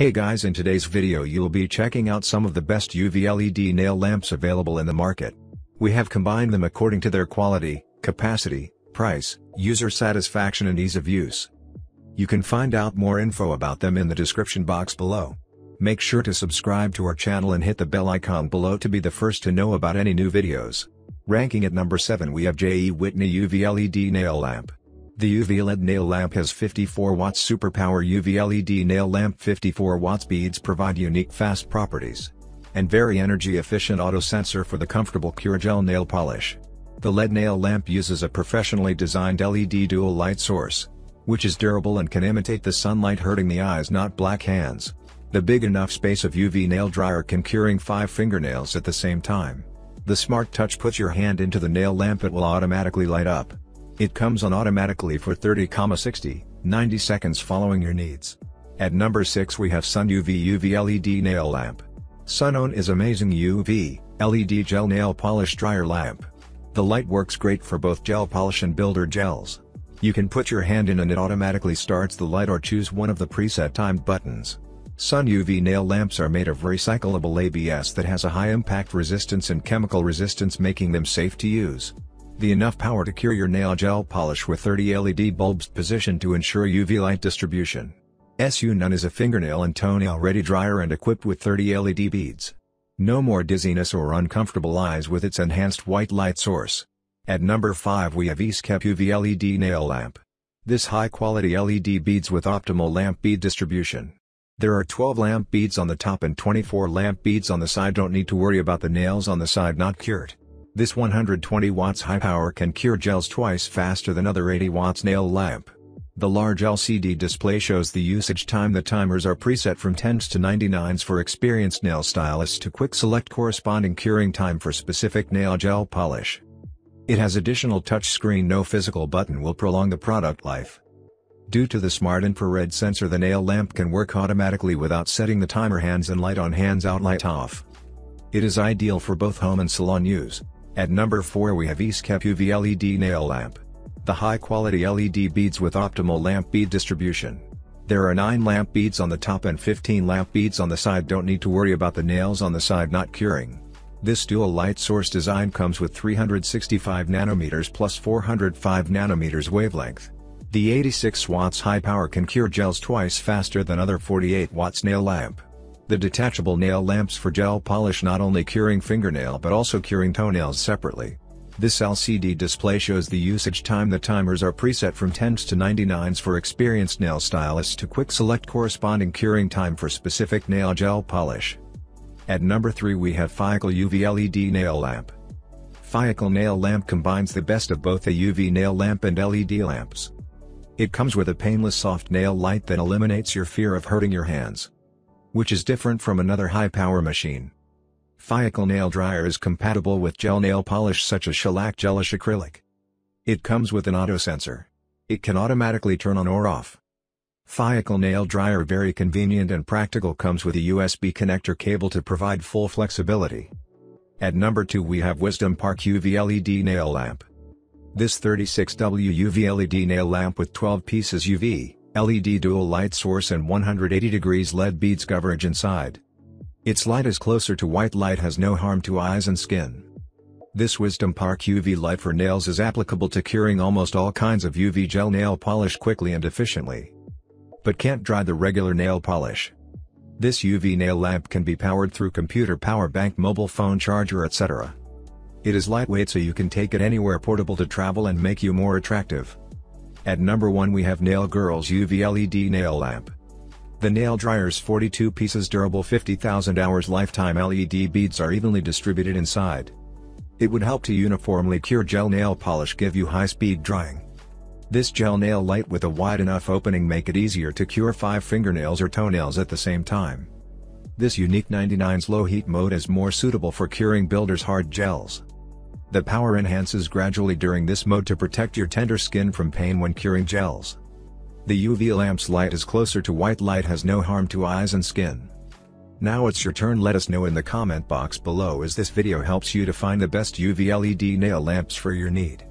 Hey guys, in today's video you'll be checking out some of the best UV LED nail lamps available in the market. We have combined them according to their quality, capacity, price, user satisfaction and ease of use. You can find out more info about them in the description box below. Make sure to subscribe to our channel and hit the bell icon below to be the first to know about any new videos. Ranking at number 7 we have jewhiteny UV LED nail lamp. The UV LED nail lamp has 54 watts superpower UV LED nail lamp. 54 watts beads provide unique fast properties and very energy efficient auto sensor for the comfortable cure gel nail polish. The LED nail lamp uses a professionally designed LED dual light source, which is durable and can imitate the sunlight, hurting the eyes not black hands. The big enough space of UV nail dryer can curing 5 fingernails at the same time. The Smart Touch puts your hand into the nail lamp, it will automatically light up. It comes on automatically for 30-60-90 seconds following your needs. At number 6 we have SUNUV UV LED nail lamp. SUNONE is amazing UV LED gel nail polish dryer lamp. The light works great for both gel polish and builder gels. You can put your hand in and it automatically starts the light or choose one of the preset timed buttons. SUNUV nail lamps are made of recyclable ABS that has a high impact resistance and chemical resistance, making them safe to use. The enough power to cure your nail gel polish with 30 LED bulbs positioned to ensure UV light distribution. SUNONE is a fingernail and toenail ready dryer and equipped with 30 LED beads. No more dizziness or uncomfortable eyes with its enhanced white light source. At number 5 we have Easkep UV LED nail lamp. This high quality LED beads with optimal lamp bead distribution. There are 12 lamp beads on the top and 24 lamp beads on the side. Don't need to worry about the nails on the side not cured. This 120 watts high power can cure gels twice faster than other 80 watts nail lamp. The large LCD display shows the usage time. The timers are preset from 10s to 99s for experienced nail stylists to quick select corresponding curing time for specific nail gel polish. It has additional touch screen. No physical button will prolong the product life. Due to the smart infrared sensor, the nail lamp can work automatically without setting the timer. Hands in light on, hands out light off. It is ideal for both home and salon use. At number 4 we have Easkep UV LED nail lamp. The high quality LED beads with optimal lamp bead distribution. There are 9 lamp beads on the top and 15 lamp beads on the side. Don't need to worry about the nails on the side not curing. This dual light source design comes with 365 nanometers plus 405 nanometers wavelength. The 86 watts high power can cure gels twice faster than other 48 watts nail lamp. The detachable nail lamps for gel polish not only curing fingernail but also curing toenails separately. This LCD display shows the usage time. The timers are preset from 10s to 99s for experienced nail stylists to quick select corresponding curing time for specific nail gel polish. At number 3 we have Fiacle UV LED nail lamp. Fiacle nail lamp combines the best of both a UV nail lamp and LED lamps. It comes with a painless soft nail light that eliminates your fear of hurting your hands, which is different from another high-power machine. Fiacle nail dryer is compatible with gel nail polish such as shellac, gelish, acrylic. It comes with an auto sensor. It can automatically turn on or off. Fiacle nail dryer very convenient and practical, comes with a USB connector cable to provide full flexibility. At number 2 we have Wisdom Park UV LED nail lamp. This 36W UV LED nail lamp with 12 pieces UV LED dual light source and 180 degrees LED beads coverage inside. Its light is closer to white light, has no harm to eyes and skin. This Wisdom Park UV light for nails is applicable to curing almost all kinds of UV gel nail polish quickly and efficiently, but can't dry the regular nail polish. This UV nail lamp can be powered through computer power bank, mobile phone charger, etc. It is lightweight so you can take it anywhere, portable to travel and make you more attractive. At number 1 we have Nail Girls UV LED nail lamp. The nail dryer's 42 pieces durable 50,000 hours lifetime LED beads are evenly distributed inside. It would help to uniformly cure gel nail polish, give you high-speed drying. This gel nail light with a wide enough opening make it easier to cure 5 fingernails or toenails at the same time. This unique 99's low heat mode is more suitable for curing builders' hard gels. The power enhances gradually during this mode to protect your tender skin from pain when curing gels. The UV lamp's light is closer to white light, has no harm to eyes and skin. Now it's your turn. Let us know in the comment box below as this video helps you to find the best UV LED nail lamps for your need.